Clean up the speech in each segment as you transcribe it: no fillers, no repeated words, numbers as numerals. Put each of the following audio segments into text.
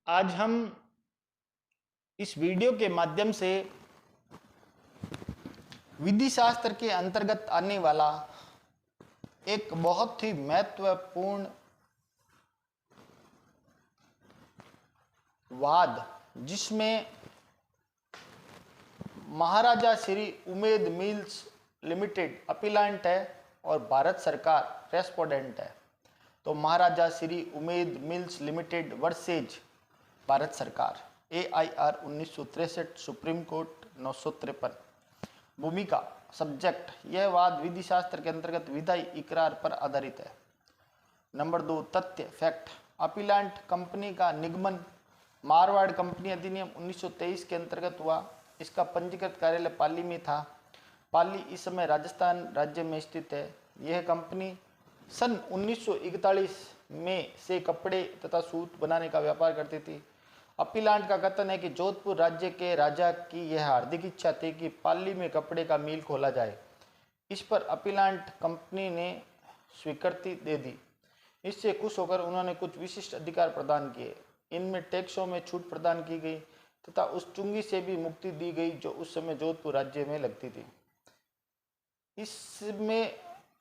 आज हम इस वीडियो के माध्यम से विधि शास्त्र के अंतर्गत आने वाला एक बहुत ही महत्वपूर्ण वाद, जिसमें Maharaja Shri Umaid Mills Limited appellant है और भारत सरकार रेस्पोंडेंट है। तो Maharaja Shri Umaid Mills Limited versus Bharat सरकार, AIR 1963, सुप्रीम कोर्ट 953। भूमिका, सब्जेक्ट, यह वाद विधि शास्त्र के अंतर्गत विधायी इकरार पर आधारित है। नंबर 2, तथ्य, फैक्ट, अपीलांट कंपनी का निगमन मारवाड़ कंपनी अधिनियम 1923 के अंतर्गत हुआ। इसका पंजीकृत कार्यालय पाली में था। पाली इस समय राजस्थान राज्य में स्थित है। यह कंपनी सन 1941 में से कपड़े तथा सूत बनाने का व्यापार करती थी। अपीलांट का कथन है कि जोधपुर राज्य के राजा की यह हार्दिक इच्छा थी कि पाली में कपड़े का मिल खोला जाए। इस पर अपीलांट कंपनी ने स्वीकृति दे दी। इससे खुश होकर उन्होंने कुछ विशिष्ट अधिकार प्रदान किए। इनमें टैक्सों में छूट प्रदान की गई तथा उस चुंगी से भी मुक्ति दी गई जो उस समय जोधपुर राज्य में लगती थी। इसमें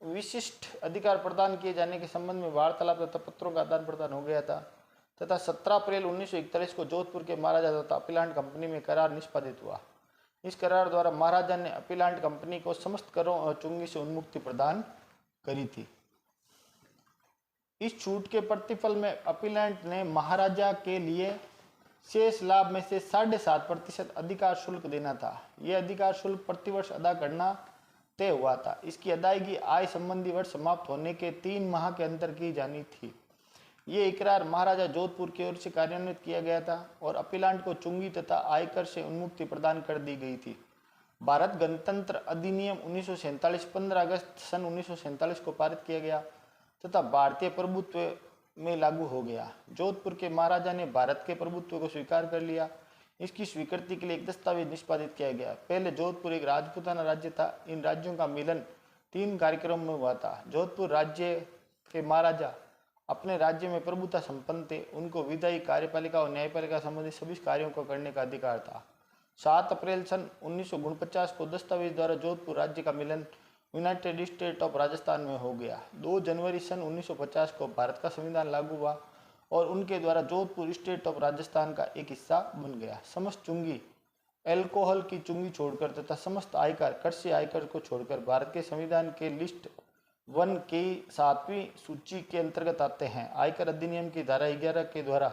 विशिष्ट अधिकार प्रदान किए जाने के संबंध में वार्तालाप तथा पत्रों का आदान प्रदान हो गया था तथा 17 अप्रैल 1941 को जोधपुर के महाराजा तथा अपीलांट कंपनी में करार निष्पादित हुआ। इस करार द्वारा महाराजा ने अपीलांट कंपनी को समस्त करों और चुंगी से उन्मुक्ति प्रदान करी थी। इस छूट के प्रतिफल में अपीलांट ने महाराजा के लिए शेष लाभ में से 7.5% अधिकार शुल्क देना था। यह अधिकार शुल्क प्रतिवर्ष अदा करना तय हुआ था। इसकी अदायगी आय संबंधी वर्ष समाप्त होने के 3 माह के अंदर की जानी थी। ये इकरार महाराजा जोधपुर की ओर से कार्यान्वित किया गया था और अपीलांट को चुंगी तथा आयकर से उन्मुक्ति प्रदान कर दी गई थी। भारत गणतंत्र अधिनियम 1947 15 अगस्त सन 1947 को पारित किया गया तथा भारतीय प्रभुत्व में लागू हो गया। जोधपुर के महाराजा ने भारत के प्रभुत्व को स्वीकार कर लिया। इसकी स्वीकृति के लिए एक दस्तावेज निष्पादित किया गया। पहले जोधपुर एक राजपूताना राज्य था। इन राज्यों का मिलन 3 कार्यक्रमों में हुआ था। जोधपुर राज्य के महाराजा अपने राज्य में प्रभुता संपन्न थे। उनको विधायी, कार्यपालिका और न्यायपालिका संबंधी सभी कार्यों को करने का अधिकार था। 7 अप्रैल सन 1949 को दस्तावेज द्वारा जोधपुर राज्य का मिलन यूनाइटेड स्टेट ऑफ राजस्थान में हो गया। 2 जनवरी सन 1950 को भारत का संविधान लागू हुआ और उनके द्वारा जोधपुर स्टेट ऑफ राजस्थान का एक हिस्सा बन गया। समस्त चुंगी, एल्कोहल की चुंगी छोड़कर तथा समस्त आयकर, कृषि आयकर को छोड़कर भारत के संविधान के लिस्ट 1 की 7वीं सूची के अंतर्गत आते हैं। आयकर अधिनियम की धारा 11 के द्वारा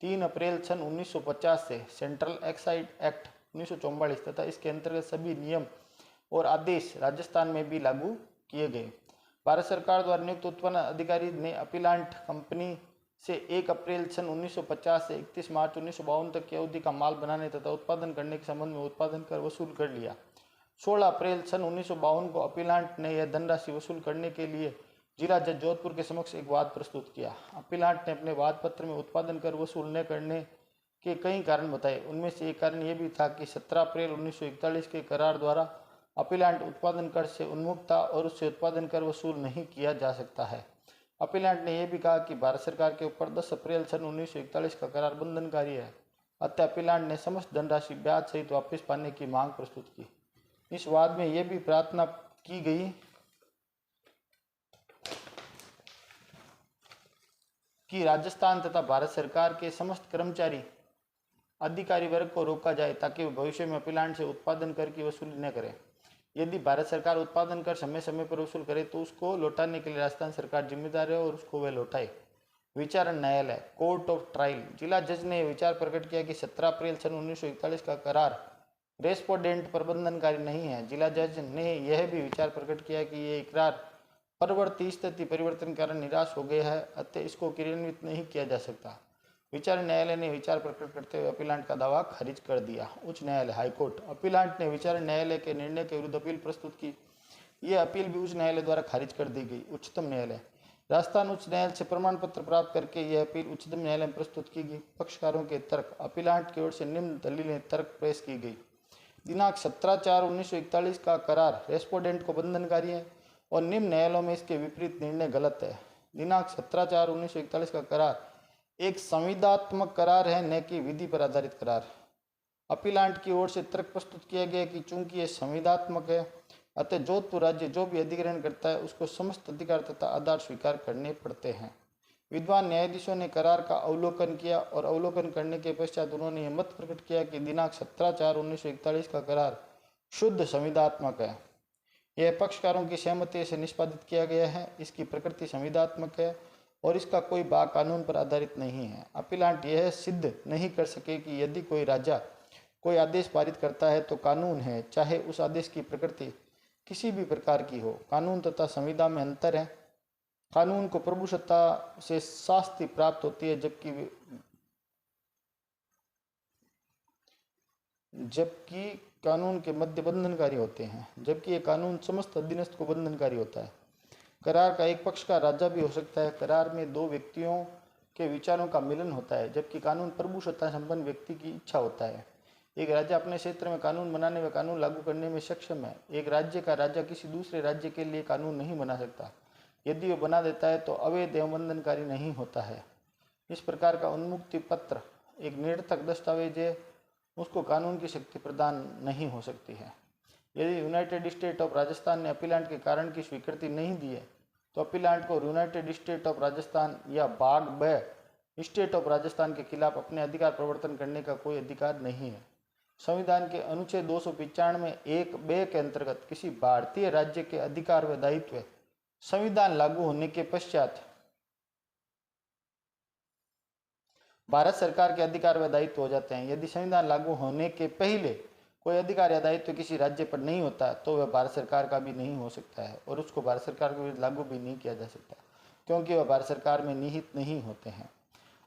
3 अप्रैल सन 1950 से सेंट्रल एक्साइज एक्ट 1944 तथा इसके अंतर्गत सभी नियम और आदेश राजस्थान में भी लागू किए गए। भारत सरकार द्वारा नियुक्त उत्पन्न अधिकारी ने अपीलांट कंपनी से 1 अप्रैल सन 1950 से 31 मार्च 1952 तक की अवधि का माल बनाने तथा उत्पादन करने के संबंध में उत्पादन कर वसूल कर लिया। 16 अप्रैल सन 1952 को अपीलांट ने यह धनराशि वसूल करने के लिए जिला जज जोधपुर के समक्ष एक वाद प्रस्तुत किया। अपीलांट ने अपने वाद पत्र में उत्पादन कर वसूल न करने के कई कारण बताए। उनमें से एक कारण यह भी था कि 17 अप्रैल 1941 के करार द्वारा अपीलांट उत्पादन कर से उन्मुक्त था और उससे उत्पादन कर वसूल नहीं किया जा सकता है। अपीलांट ने यह भी कहा कि भारत सरकार के ऊपर 10 अप्रैल सन 1941 का करार बंधनकारी है। अतः अपीलांट ने समस्त धनराशि ब्याज सहित वापस पाने की मांग प्रस्तुत की। इस वाद में यह भी प्रार्थना की गई कि राजस्थान तथा भारत सरकार के समस्त कर्मचारी अधिकारी वर्ग को रोका जाए ताकि वे भविष्य में अपीलांट से उत्पादन कर की वसूली न करें। यदि भारत सरकार उत्पादन कर समय समय पर वसूल करे तो उसको लौटाने के लिए राजस्थान सरकार जिम्मेदार है और उसको वह लौटाए। विचारण न्यायालय, कोर्ट ऑफ ट्रायल, जिला जज ने विचार प्रकट किया कि 17 अप्रैल सन 1941 का करार रेस्पोंडेंट पर बंधनकारी नहीं है। जिला जज ने यह भी विचार प्रकट किया कि यह इकरार परवर्ती स्थिति परिवर्तन के कारण निराश हो गया है, अतः इसको क्रियान्वित नहीं किया जा सकता। विचारण न्यायालय ने विचार प्रकट करते हुए अपीलांट का दावा खारिज कर दिया। उच्च न्यायालय, हाईकोर्ट, अपीलांट ने विचारण न्यायालय के निर्णय के विरुद्ध अपील प्रस्तुत की। यह अपील भी उच्च न्यायालय द्वारा खारिज कर दी गई। उच्चतम न्यायालय, राजस्थान उच्च न्यायालय से प्रमाण पत्र प्राप्त करके यह अपील उच्चतम न्यायालय में प्रस्तुत की गई। पक्षकारों के तर्क, अपीलांट की ओर से निम्न दलीलें तर्क पेश की गई। दिनांक 17/4/1941 का करार रेस्पोंडेंट को बंधनकारी है और निम्न न्यायालयों में इसके विपरीत निर्णय गलत है। दिनांक 17/4/1941 का करार एक संविदात्मक करार है, न कि विधि पर आधारित करार। अपीलांट की ओर से तर्क प्रस्तुत किया गया कि चूंकि यह संविदात्मक है, अतः जोधपुर राज्य जो भी अधिग्रहण करता है उसको समस्त अधिकार तथा आधार स्वीकार करने पड़ते हैं। विद्वान न्यायाधीशों ने करार का अवलोकन किया और अवलोकन करने के पश्चात उन्होंने यह मत प्रकट किया कि दिनांक 17/4/1941 का करार शुद्ध संविदात्मक है। यह पक्षकारों की सहमति से निष्पादित किया गया है। इसकी प्रकृति संविदात्मक है और इसका कोई भाग कानून पर आधारित नहीं है। अपीलांट यह सिद्ध नहीं कर सके कि यदि कोई राजा कोई आदेश पारित करता है तो कानून है, चाहे उस आदेश की प्रकृति किसी भी प्रकार की हो। कानून तथा संविदा में अंतर है। कानून को प्रभुसत्ता से शास्ति प्राप्त होती है, जबकि कानून के मध्य बंधनकारी होते हैं, जबकि ये कानून समस्त अधीनस्थ को बंधनकारी होता है। करार का एक पक्ष का राजा भी हो सकता है। करार में दो व्यक्तियों के विचारों का मिलन होता है, जबकि कानून प्रभुसत्ता संपन्न व्यक्ति की इच्छा होता है। एक राज्य अपने क्षेत्र में कानून बनाने व कानून लागू करने में सक्षम है। एक राज्य का राजा किसी दूसरे राज्य के लिए कानून नहीं बना सकता। यदि वह बना देता है तो अवैध एवं बंधनकारी नहीं होता है। इस प्रकार का उन्मुक्ति पत्र एक निरर्थक दस्तावेज है, उसको कानून की शक्ति प्रदान नहीं हो सकती है। यदि यूनाइटेड स्टेट ऑफ राजस्थान ने अपीलांट के कारण की स्वीकृति नहीं दी है तो अपीलांट को यूनाइटेड स्टेट ऑफ राजस्थान या भाग ब स्टेट ऑफ राजस्थान के खिलाफ अपने अधिकार प्रवर्तन करने का कोई अधिकार नहीं है। संविधान के अनुच्छेद 295(1)(ब) के अंतर्गत किसी भारतीय राज्य के अधिकार व दायित्व संविधान लागू होने के पश्चात भारत सरकार के अधिकार व दायित्व हो जाते हैं। यदि संविधान लागू होने के पहले कोई अधिकार या दायित्व किसी राज्य पर नहीं होता तो वह भारत सरकार का भी नहीं हो सकता है और उसको भारत सरकार के विरुद्ध लागू भी नहीं किया जा सकता, क्योंकि वह भारत सरकार में निहित नहीं होते हैं।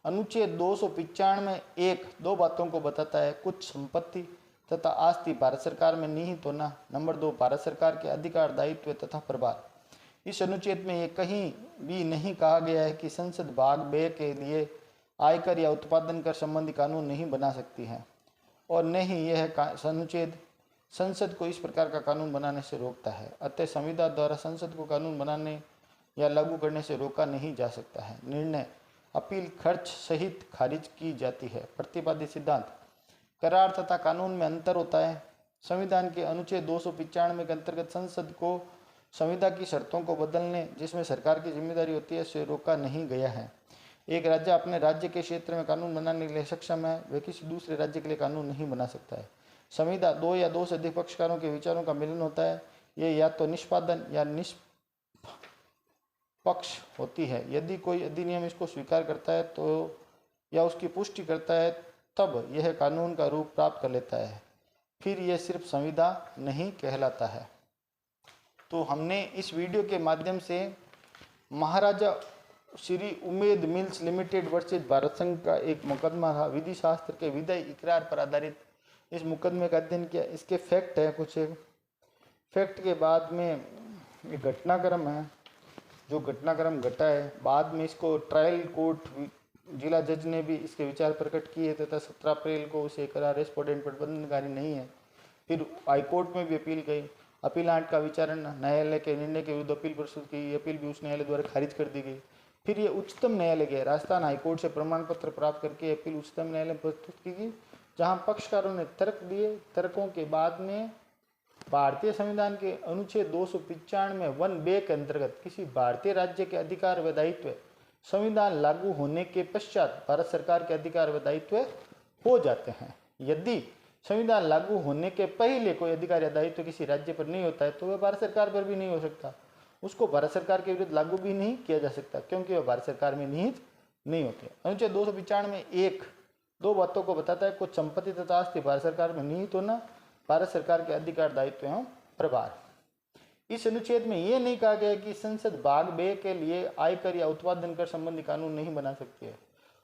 अनुच्छेद 295(1) दो बातों को बताता है: कुछ संपत्ति तथा आस्ति भारत सरकार में निहित होना। नंबर 2, भारत सरकार के अधिकार, दायित्व तथा प्रभार। इस अनुच्छेद में ये कहीं भी नहीं कहा गया है कि संसद भाग ब के लिए आयकर या उत्पादन कर संबंधी कानून नहीं बना सकती है, और न ही यह अनुच्छेद संसद को इस प्रकार का कानून बनाने से रोकता है। अतः संविधान द्वारा संसद को कानून बनाने या लागू करने से रोका नहीं जा सकता है। निर्णय अपील खर्च सहित खारिज की जाती है। प्रतिपादित सिद्धांत: करार तथा कानून में अंतर होता है। संविधान के अनुच्छेद 295 के अंतर्गत संसद को संविदा की शर्तों को बदलने, जिसमें सरकार की जिम्मेदारी होती है, से रोका नहीं गया है। एक राज्य अपने राज्य के क्षेत्र में कानून बनाने के लिए सक्षम है, वह किसी दूसरे राज्य के लिए कानून नहीं बना सकता है। संविदा दो या दो से अधिक पक्षकारों के विचारों का मिलन होता है। यह या तो निष्पादन या निष्पक्ष होती है। यदि कोई अधिनियम इसको स्वीकार करता है तो या उसकी पुष्टि करता है तब यह कानून का रूप प्राप्त कर लेता है, फिर यह सिर्फ संविदा नहीं कहलाता है। तो हमने इस वीडियो के माध्यम से Maharaja Shri Umaid Mills Limited versus Bharat संघ का एक मुकदमा था, विधि शास्त्र के विधेय इकरार पर आधारित इस मुकदमे का अध्ययन किया। इसके फैक्ट है, कुछ फैक्ट के बाद में ये घटनाक्रम है, जो घटनाक्रम घटा है। बाद में इसको ट्रायल कोर्ट जिला जज ने भी इसके विचार प्रकट किए तथा 17 अप्रैल को उसे करार रेस्पोंडेंट पर बंधनकारी नहीं है। फिर हाईकोर्ट में भी अपील गई। अपीलांट का विचारण न्यायालय के निर्णय के विरुद्ध अपील प्रस्तुत की। अपील भी उस न्यायालय द्वारा खारिज कर दी गई। फिर ये उच्चतम न्यायालय गए। राजस्थान हाईकोर्ट से प्रमाण पत्र प्राप्त करके अपील उच्चतम न्यायालय में प्रस्तुत की गई, जहां पक्षकारों ने तर्क दिए। तर्कों के बाद में भारतीय संविधान के अनुच्छेद 295(1)(ब) के अंतर्गत किसी भारतीय राज्य के अधिकार व दायित्व संविधान लागू होने के पश्चात भारत सरकार के अधिकार व दायित्व हो जाते हैं। यदि संविधान लागू होने के पहले कोई अधिकार या दायित्व किसी राज्य पर नहीं होता है तो वह भारत सरकार पर भी नहीं हो सकता, उसको भारत सरकार के विरुद्ध लागू भी नहीं किया जा सकता, क्योंकि वह भारत सरकार में निहित नहीं होते। अनुच्छेद 295(1) दो बातों को बताता है: कुछ संपत्ति तथा आस्ति भारत सरकार में निहित होना, भारत सरकार के अधिकार, दायित्व एवं प्रभार। इस अनुच्छेद में यह नहीं कहा गया कि संसद भाग ब के लिए आयकर या उत्पादन कर संबंधी कानून नहीं बना सकती है,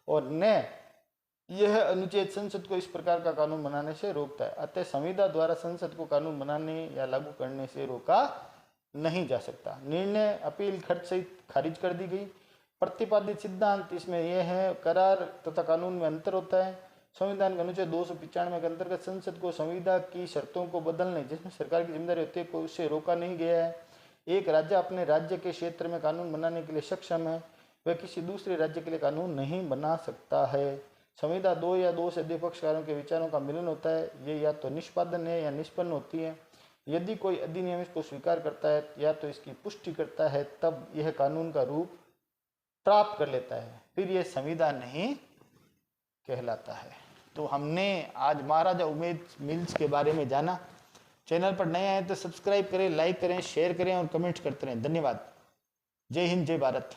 और न यह अनुच्छेद संसद को इस प्रकार का कानून बनाने से रोकता है। अतः संविधान द्वारा संसद को कानून बनाने या लागू करने से रोका नहीं जा सकता। निर्णय अपील खर्च सहित खारिज कर दी गई। प्रतिपादित सिद्धांत इसमें यह है: करार तथा कानून में अंतर होता है। संविधान के अनुच्छेद 295 के अंतर्गत संसद को संविदा की शर्तों को बदलने, जिसमें सरकार की जिम्मेदारी होती है, को उससे रोका नहीं गया है। एक राज्य अपने राज्य के क्षेत्र में कानून बनाने के लिए सक्षम है, वह किसी दूसरे राज्य के लिए कानून नहीं बना सकता है। संविदा दो या दो से अधिक पक्षकारों के विचारों का मिलन होता है। ये या तो निष्पादन है या निष्पन्न होती है। यदि कोई अधिनियम इसको स्वीकार करता है या तो इसकी पुष्टि करता है, तब यह कानून का रूप प्राप्त कर लेता है, फिर यह संविदा नहीं कहलाता है। तो हमने आज महाराजा उमेद मिल्स के बारे में जाना। चैनल पर नए आए तो सब्सक्राइब करें, लाइक करें, शेयर करें और कमेंट करते रहें। धन्यवाद। जय हिंद, जय भारत।